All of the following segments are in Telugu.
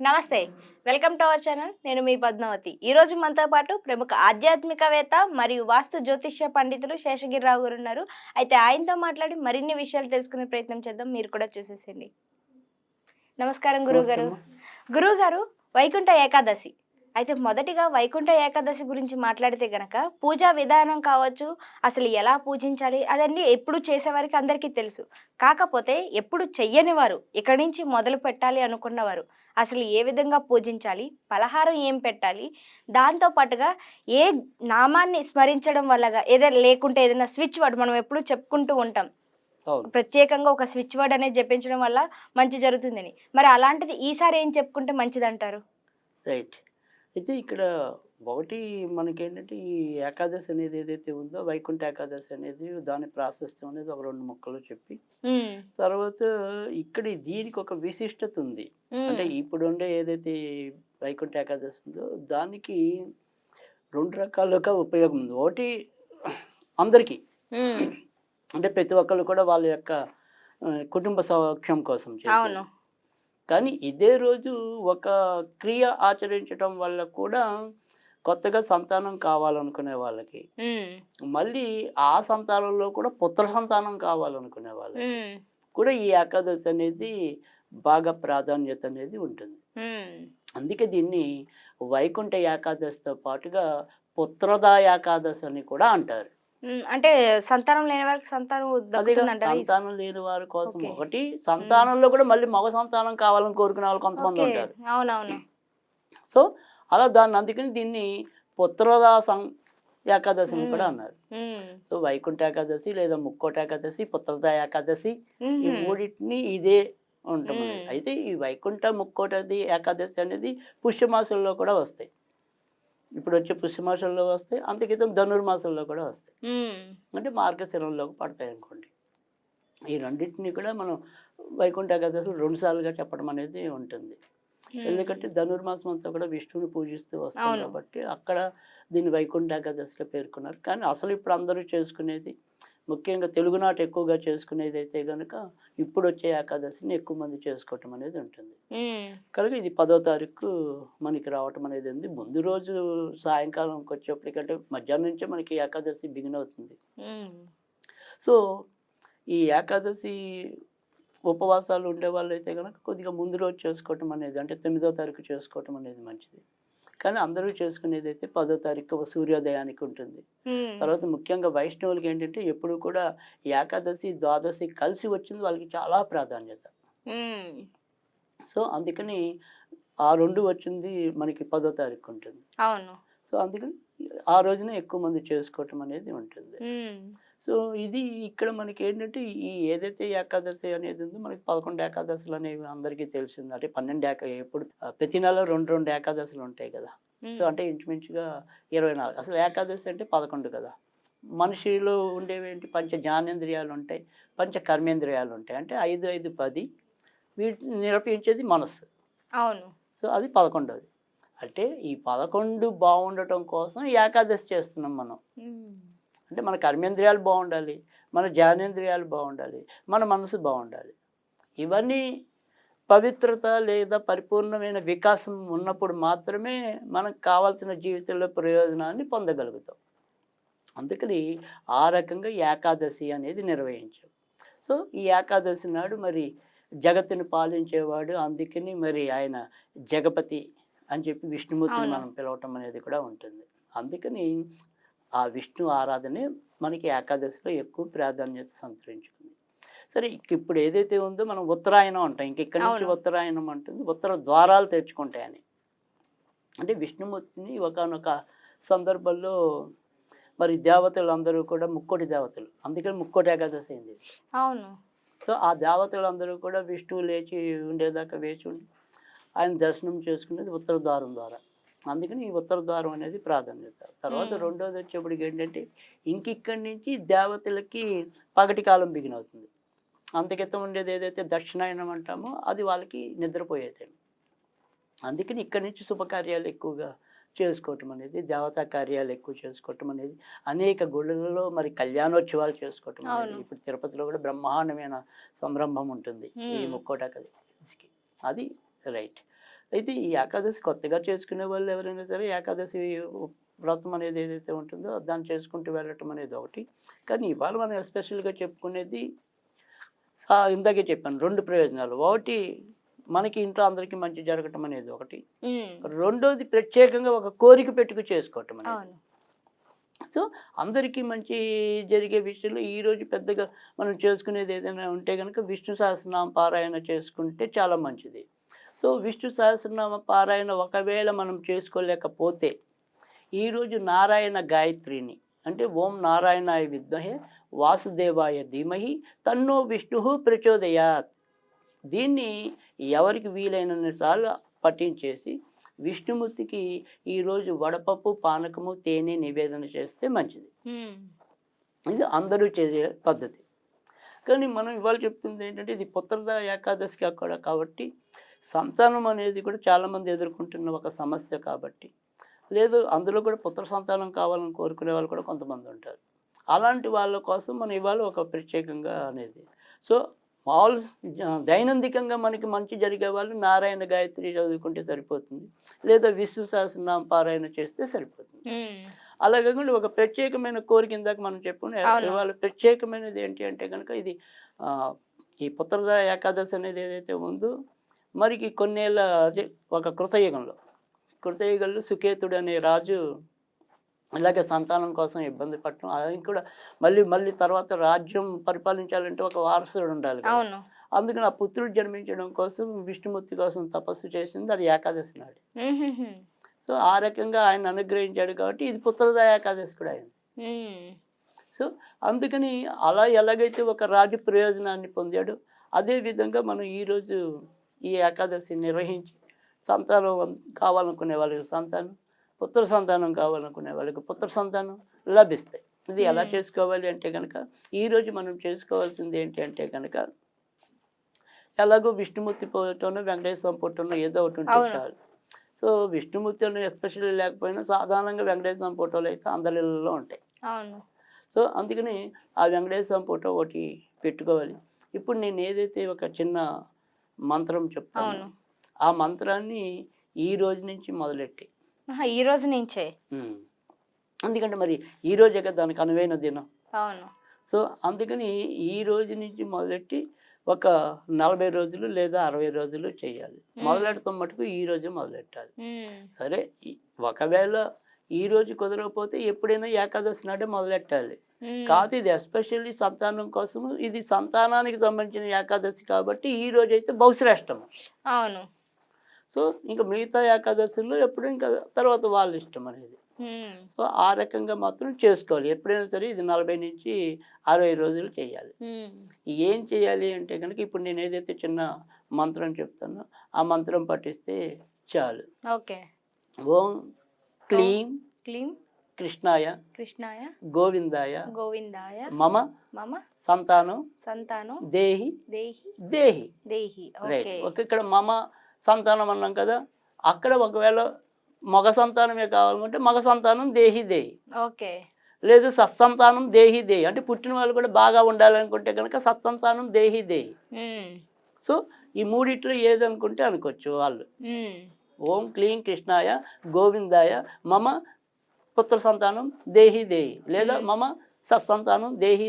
నమస్తే. Welcome to our channel. నేను మీ పద్మావతి. ఈరోజు మనతో పాటు ప్రముఖ ఆధ్యాత్మికవేత్త మరియు వాస్తు జ్యోతిష్య పండితులు శేషగిరిరావు గారు ఉన్నారు. అయితే ఆయనతో మాట్లాడి మరిన్ని విషయాలు తెలుసుకునే ప్రయత్నం చేద్దాం. మీరు కూడా చూసేసేయండి. నమస్కారం నమస్తే గురువుగారు. అమ్మా. గురువుగారు, వైకుంఠ ఏకాదశి. అయితే మొదటిగా వైకుంఠ ఏకాదశి గురించి మాట్లాడితే గనక పూజా విధానం కావచ్చు, అసలు ఎలా పూజించాలి అదన్నీ ఎప్పుడు చేసేవారికి అందరికీ తెలుసు. కాకపోతే ఎప్పుడు చెయ్యని వారు, ఇక్కడి నుంచి మొదలు పెట్టాలి అనుకున్నవారు అసలు ఏ విధంగా పూజించాలి, పలహారం ఏం పెట్టాలి, దాంతో పాటుగా ఏ నామాన్ని స్మరించడం వల్లగా ఏదైనా లేకుంటే ఏదైనా స్విచ్ వర్డ్ మనం ఎప్పుడు చెప్పుకుంటూ ఉంటాం. అవును. ప్రత్యేకంగా ఒక స్విచ్ వర్డ్ అనేది జపించడం వల్ల మంచి జరుగుతుందని. మరి అలాంటిది ఈసారి ఏం చెప్పుకుంటే మంచిదంటారు? రైట్. అయితే ఇక్కడ ఒకటి మనకేంటంటే ఈ ఏకాదశి అనేది ఏదైతే ఉందో వైకుంఠ ఏకాదశి అనేది దాని ప్రాశస్త్యం అనేది ఒక 2 ముక్కలు చెప్పి, హ్మ్. తర్వాత ఇక్కడ దీనికి ఒక విశిష్టత ఉంది. హ్మ్. అంటే ఇప్పుడుండే ఏదైతే వైకుంఠ ఏకాదశి ఉందో దానికి 2 రకాలుగా ఉపయోగం ఉంది. ఒకటి అందరికీ. హ్మ్. అంటే ప్రతి ఒక్కళ్ళు కూడా వాళ్ళ యొక్క కుటుంబ సౌఖ్యం కోసం చేసేది. అవును. కానీ ఇదే రోజు ఒక క్రియ ఆచరించటం వల్ల కూడా కొత్తగా సంతానం కావాలనుకునే వాళ్ళకి, హ్మ్. మళ్ళీ ఆ సంతానంలో కూడా పుత్ర సంతానం కావాలనుకునే వాళ్ళకి హ్మ్. కూడా ఈ ఏకాదశి అనేది బాగా ప్రాధాన్యత అనేది ఉంటుంది. హ్మ్. అందుకే దీన్ని వైకుంఠ ఏకాదశితో పాటుగా పుత్రదా ఏకాదశి అని కూడా అంటారు. హ్మ్. అంటే సంతానం లేని వారికి సంతానం అదేగా దక్కుతుందంటారా? సంతానం లేని వారి కోసం ఓకే. ఒకటి, హ్మ్. సంతానంలో కూడా మళ్ళీ మగ సంతానం కావాలని కోరుకునే వాళ్ళు కొంతమంది ఓకే. ఉంటారు. అవునవును. సో, అలా దాన్ని అందుకని దీన్ని పుత్రదా ఏకాదశి అని హ్మ్. కూడా అన్నారు. హ్మ్. సో, వైకుంఠ ఏకాదశి లేదా ముక్కోటి ఏకాదశి, పుత్రదా ఏకాదశి ఈ హుహు. మూడిటిని ఇదే ఉంటమనేది. హ్మ్. అయితే ఈ వైకుంఠ, ముక్కోటది ఏకాదశి అనేది పుష్యమాసంలో కూడా వస్తాయి. ఇప్పుడొచ్చే పుష్యమాసంలో వస్తాయి. అంతక్రితం ధనుర్మాసంలో కూడా వస్తాయి. హ్మ్. అంటే మార్గశిరంలోకి పడతాయనుకోండి. ఈ రెండిటిని కూడా మనం వైకుంఠ ఏకాదశిలో 2 సార్లుగా చెప్పడం అనేది ఉంటుంది. హ్మ్. ఎందుకంటే ధనుర్మాసం అంతా కూడా విష్ణువుని పూజిస్తూ వస్తాం అవును. కాబట్టి అక్కడ దీన్ని వైకుంఠ ఏకాదశిగా పేర్కొన్నారు. కానీ అసలు ఇప్పుడు అందరూ చేసుకునేది, ముఖ్యంగా తెలుగునాట ఎక్కువగా చేసుకునేది అయితే గనక ఇప్పుడు వచ్చే ఏకాదశిని ఎక్కువ మంది చేసుకోవటం అనేది ఉంటుంది. హ్మ్. కనుక ఇది 10వ తారీఖు మనకి రావటం అనేది ఉంది. ముందు రోజు సాయంకాలంకి వచ్చేప్పటికంటే మధ్యాహ్నం నుంచే మనకి ఏకాదశి బిగిన్ అవుతుంది. హ్మ్. సో, ఈ ఏకాదశి ఉపవాసాలు ఉండేవాళ్ళైతే గనక కొద్దిగా ముందు రోజు చేసుకోవటం అనేది, అంటే 9వ తారీఖు చేసుకోవటం అనేది మంచిది. కానీ అందరూ చేసుకునేదైతే 10వ తారీఖు సూర్యోదయానికి ఉంటుంది. హ్మ్. తర్వాత ముఖ్యంగా వైష్ణవులకి ఏంటంటే ఎప్పుడు కూడా ఏకాదశి, ద్వాదశి కలిసి వచ్చింది వాళ్ళకి చాలా ప్రాధాన్యత. హ్మ్. సో, అందుకని ఆ 2 వచ్చింది మనకి 10వ తారీఖు ఉంటుంది. అవును. సో, అందుకని ఆ రోజున ఎక్కువ మంది చేసుకోవటం అనేది ఉంటుంది. హ్మ్. సో, ఇది ఇక్కడ మనకేంటంటే ఈ ఏదైతే ఏకాదశి అనేది ఉందో మనకి 11 ఏకాదశులు అనేవి అందరికీ తెలిసింది. అంటే 12 ఎప్పుడు ప్రతి నెల 2, 2 ఏకాదశులు ఉంటాయి కదా! సో, హ్మ్. అంటే ఇంచుమించుగా 24. అసలు ఏకాదశి అంటే 11 కదా! మనిషిలో ఉండేవేంటి పంచ జ్ఞానేంద్రియాలు ఉంటాయి. పంచ కర్మేంద్రియాలు ఉంటాయి. అంటే 5, 5, 10 వీటిని నిరూపించేది మనస్సు. అవును. సో, అది 11వది. అంటే ఈ 11 బావుండటం కోసం ఏకాదశి చేస్తున్నాం మనం. హ్మ్. అంటే మన కర్మేంద్రియాలు బావుండాలి. మన జ్ఞానేంద్రియాలు బావుండాలి. మన మనసు బావుండాలి. ఇవన్నీ పవిత్రత లేదా పరిపూర్ణమైన వికాసం ఉన్నప్పుడు మాత్రమే మనకు కావాల్సిన జీవితంలో ప్రయోజనాన్ని పొందగలుగుతాం. అందుకని ఆ రకంగా ఏకాదశి అనేది నిర్వహించాం. సో, ఈ ఏకాదశి నాడు మరి జగత్తుని పాలించేవాడు, అందుకని మరి ఆయన జగపతి అని చెప్పి విష్ణుమూర్తిని అవును. మనం పిలవటం అనేది కూడా ఉంటుంది. అందుకని ఆ విష్ణు ఆరాధనే మనకి ఏకాదశిలో ఎక్కువ ప్రాధాన్యత సంతరించుకుంది. సరే, ఇప్పుడు ఏదైతే ఉందో మనం ఉత్తరాయణం అంటాం. ఇక్కడి నుంచి అవును. ఉత్తరాయణం అంటుంది. ఉత్తర ద్వారాలు తెరుచుకుంటాయని. అంటే విష్ణుమూర్తిని ఒకానొక సందర్భంలో మరి దేవతలందరూ కూడా ముక్కోటి దేవతలు. అందుకని ముక్కోటి ఏకాదశి అయింది. అవును. సో, ఆ దేవతలందరూ కూడా విష్ణువు లేచి ఉండేదాకా వేచి ఉండి ఆయన దర్శనం చేసుకునేది ఉత్తర ద్వారం ద్వారా. అందుకని ఈ ఉత్తర ద్వారం అనేది ప్రాధాన్యత. తర్వాత హ్మ్. రెండోది వచ్చేప్పటికి ఏంటంటే ఇక్కడి నుంచి దేవతలకి పగటి కాలం బిగిన్ అవుతుంది. అంతకితం ఉండేది ఏదైతే దక్షిణాయనం అంటామో అది వాళ్ళకి నిద్రపోయే టైం. అందుకని ఇక్కడి నుంచి శుభకార్యాలు ఎక్కువగా చేసుకోవటం అనేది, దేవతా కార్యాలు ఎక్కువ చేసుకోవటం అనేది, అనేక గుళ్ళలలో మరి కళ్యాణోత్సవాలు చేసుకోవటం అనేది, అవును. ఇప్పుడు తిరుపతిలో కూడా బ్రహ్మాండమైన సంరంభం ఉంటుంది ఈ హ్మ్. ముక్కోటి ఏకాదశికి. అది రైట్. అయితే ఈ ఏకాదశి కొత్తగా చేసుకునే వాళ్ళు ఎవరైనా సరే ఏకాదశి వ్రతం అనేది ఏదైతే ఉంటుందో దాన్ని చేసుకుంటూ వెళ్ళటం అనేది ఒకటి. కానీ ఇవాళ మనం ఎస్పెషల్గా చెప్పుకునేది ఇందాకే చెప్పాను 2 ప్రయోజనాలు. ఒకటి మనకి ఇంట్లో అందరికీ మంచి జరగటం అనేది ఒకటి. రెండోది ప్రత్యేకంగా ఒక కోరిక పెట్టుకు చేసుకోవటం అనేది. అవును. సో అందరికీ మంచి జరిగే విషయంలో ఈరోజు పెద్దగా మనం చేసుకునేది ఏదైనా ఉంటే కనుక విష్ణు సహస్రనామ పారాయణ చేసుకుంటే చాలా మంచిది. సో విష్ణు సహస్రనామ పారాయణ ఒకవేళ మనం చేసుకోలేకపోతే ఈరోజు నారాయణ గాయత్రిని అంటే ఓం నారాయణాయ విద్మహే వాసుదేవాయ ధీమహి తన్నో విష్ణు ప్రచోదయాత్ దీన్ని ఎవరికి వీలైనన్ని సార్లు పఠించేసి విష్ణుమూర్తికి ఈరోజు వడపప్పు పానకము తేనె నివేదన చేస్తే మంచిది. ఇది అందరూ చేసే పద్ధతి. కానీ మనం ఇవాళ చెప్తుంది ఏంటంటే ఇది పుత్రద ఏకాదశికి అక్కడ కాబట్టి సంతానం అనేది కూడా చాలామంది ఎదుర్కొంటున్న ఒక సమస్య కాబట్టి లేదు అందులో కూడా పుత్ర సంతానం కావాలని కోరుకునే వాళ్ళు కూడా కొంతమంది ఉంటారు. అలాంటి వాళ్ళ కోసం మనం ఇవాళ ఒక ప్రత్యేకంగా అనేది సో మామూలు దైనందికంగా మనకి మంచి జరిగే వాళ్ళు నారాయణ గాయత్రి చదువుకుంటే సరిపోతుంది, లేదా విష్ణు సహస్రనామ పారాయణ చేస్తే సరిపోతుంది. అలా కాకుండా ఒక ప్రత్యేకమైన కోరిక ఇందాక మనం చెప్పుకుని ఇవాళ ప్రత్యేకమైనది ఏంటి అంటే కనుక ఇది ఈ పుత్రద ఏకాదశి అనేది ఏదైతే ఉందో మరికి కొన్నేళ్ళ ఒక కృతయుగంలో సుకేతుడు అనే రాజు ఇలాగే సంతానం కోసం ఇబ్బంది పడటం అది కూడా మళ్ళీ తర్వాత రాజ్యం పరిపాలించాలంటే ఒక వారసుడు ఉండాలి కదా. అవును. అందుకని ఆ పుత్రుడు జన్మించడం కోసం విష్ణుమూర్తి కోసం తపస్సు చేసింది అది ఏకాదశి నాడు. సో ఆ రకంగా ఆయన అనుగ్రహించాడు కాబట్టి ఇది పుత్రద ఏకాదశి కూడా అయింది. సో అందుకని అలా ఎలాగైతే ఒక రాజు ప్రయోజనాన్ని పొందాడో అదే విధంగా మనం ఈరోజు ఈ ఏకాదశి నిర్వహించి సంతానం కావాలనుకునే వాళ్ళకి పుత్ర సంతానం కావాలనుకునే వాళ్ళకి పుత్ర సంతానం లభిస్తాయి. ఇది ఎలా చేసుకోవాలి అంటే కనుక ఈరోజు మనం చేసుకోవాల్సింది ఏంటి అంటే కనుక ఎలాగో విష్ణుమూర్తి ఫోటోను వెంకటేశ్వర ఫోటోను ఏదో ఒకటి ఉంటే చాలు. సో విష్ణుమూర్తి ఎస్పెషల్లీ లేకపోయినా సాధారణంగా వెంకటేశ్వర ఫోటోలు అయితే అందరిలో ఉంటాయి. సో అందుకని ఆ వెంకటేశ్వర ఫోటో ఒకటి పెట్టుకోవాలి. ఇప్పుడు నేను ఏదైతే ఒక చిన్న మంత్రం చెప్తాను ఆ మంత్రాన్ని ఈ రోజు నుంచి మొదలెట్టి ఈ రోజు నుంచే ఎందుకంటే మరి ఈ రోజే కదా దానికి అనువైన దినం. అవును. సో అందుకని ఈ రోజు నుంచి మొదలెట్టి ఒక 40 రోజులు లేదా 60 రోజులు చేయాలి. మొదలెడతాం మటుకు ఈ రోజే మొదలెట్టాలి. సరే ఒకవేళ ఈ రోజు కుదరకపోతే ఎప్పుడైనా ఏకాదశి నాటే మొదలెట్టాలి. కాదు ఇది ఎస్పెషల్లీ సంతానం కోసము ఇది సంతానానికి సంబంధించిన ఏకాదశి కాబట్టి ఈ రోజు అయితే బహుశ్రేష్టం. అవును. సో ఇంకా మిగతా ఏకాదశుల్లో ఎప్పుడు ఇంకా తర్వాత వాళ్ళ ఇష్టం అనేది. సో ఆ రకంగా మాత్రం చేసుకోవాలి. ఎప్పుడైనా సరే ఇది 40 నుంచి 60 రోజులు చేయాలి. ఏం చేయాలి అంటే కనుక ఇప్పుడు నేను ఏదైతే చిన్న మంత్రం చెప్తానో ఆ మంత్రం పఠిస్తే చాలు. ఓకే. ఓం క్లీం కృష్ణాయ గోవిందాయ మమ సంతానం దేహి రైట్. ఇక్కడ మమ సంతానం అన్నాం కదా, అక్కడ ఒకవేళ మగ సంతానమే కావాలనుకుంటే మగ సంతానం దేహి ఓకే. లేదు సత్సంతానం దేహి అంటే పుట్టిన వాళ్ళు కూడా బాగా ఉండాలనుకుంటే కనుక సత్సంతానం దేహి సో ఈ మూడిట్లో ఏదనుకుంటే అనుకోవచ్చు వాళ్ళు. ఓం క్లీం కృష్ణాయ గోవిందాయ మమ పుత్ర సంతానం దేహి లేదా మమ సత్సంతానం దేహి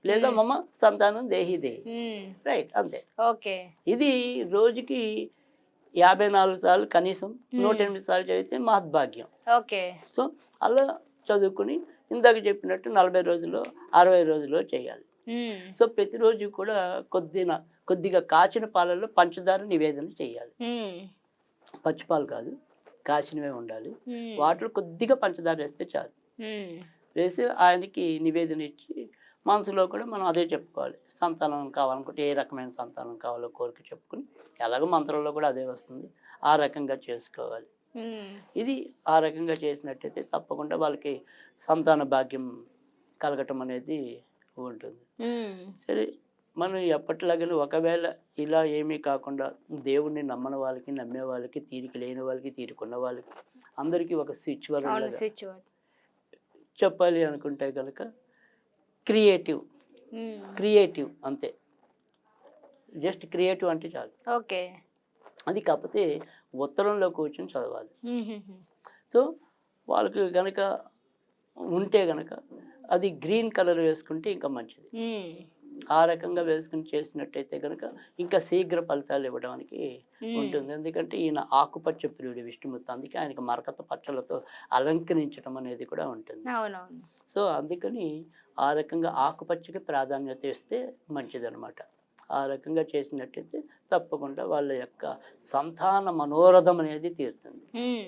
లేదా మమ సంతానం దేహి రైట్ అంతే. ఓకే. ఇది రోజుకి 54 సార్లు కనీసం 108 సార్లు చదివితే మహద్భాగ్యం. ఓకే. సో అలా చదువుకుని ఇందాక చెప్పినట్టు 40 రోజుల్లో 60 రోజుల్లో చేయాలి. సో ప్రతిరోజు కూడా కొద్దిగా కాచిన పాలల్లో పంచదార నివేదన చేయాలి. పచ్చిపాలు కాదు, కాచినవే ఉండాలి. వాటిలో కొద్దిగా పంచదార వేస్తే చాలు. వేసి ఆయనకి నివేదన ఇచ్చి మనసులో కూడా మనం అదే చెప్పుకోవాలి. సంతానం కావాలనుకుంటే ఏ రకమైన సంతానం కావాలో కోరిక చెప్పుకుని ఎలాగో మంత్రంలో కూడా అదే వస్తుంది ఆ రకంగా చేసుకోవాలి. ఇది ఆ రకంగా చేసినట్టయితే తప్పకుండా వాళ్ళకి సంతాన భాగ్యం కలగటం అనేది ఉంటుంది. సరే మనం ఎప్పటిలాగానే ఒకవేళ ఇలా ఏమీ కాకుండా దేవుణ్ణి నమ్మని వాళ్ళకి నమ్మే వాళ్ళకి తీరిక లేని వాళ్ళకి తీరుకున్న వాళ్ళకి అందరికీ ఒక స్విచ్ వర్డ్ చెప్పాలి అనుకుంటే కనుక క్రియేటివ్ అంతే. జస్ట్ క్రియేటివ్ అంటే చాలు. ఓకే. అది కాకపోతే ఉత్తరంలో కూర్చొని చదవాలి. హుహుహు. సో వాళ్ళకి గనక ఉంటే గనక అది గ్రీన్ కలర్ వేసుకుంటే ఇంకా మంచిది. హ్మ్. ఆ రకంగా వేసుకొని చేసినట్టయితే గనక ఇంకా శీఘ్ర ఫలితాలు ఇవ్వడానికి హ్మ్. ఉంటుంది. ఎందుకంటే ఈయన ఆకుపచ్చ ప్రియుడు విష్ణుమూర్తి. అందుకే ఆయనకి మరకత పచ్చలతో అలంకరించడం అనేది కూడా ఉంటుంది. అవునవును. సో అందుకని ఆ రకంగా ఆకుపచ్చకి ప్రాధాన్యత ఇస్తే మంచిదనమాట. ఆ రకంగా చేసినట్టయితే తప్పకుండా వాళ్ళ యొక్క సంతాన మనోరథం అనేది తీరుతుంది. హ్మ్.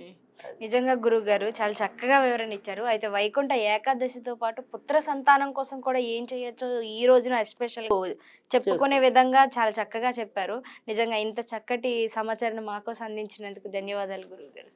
నిజంగా గురువుగారు చాలా చక్కగా వివరణ ఇచ్చారు. అయితే వైకుంఠ ఏకాదశితో పాటు పుత్ర సంతానం కోసం కూడా ఏం చేయొచ్చో ఈ రోజున ఎస్పెషల్‌గా చెప్పుకునే చేసుకో విధంగా చాలా చక్కగా చెప్పారు. నిజంగా ఇంత చక్కటి సమాచారాన్ని మా కోసం అందించినందుకు ధన్యవాదాలు గురువుగారు.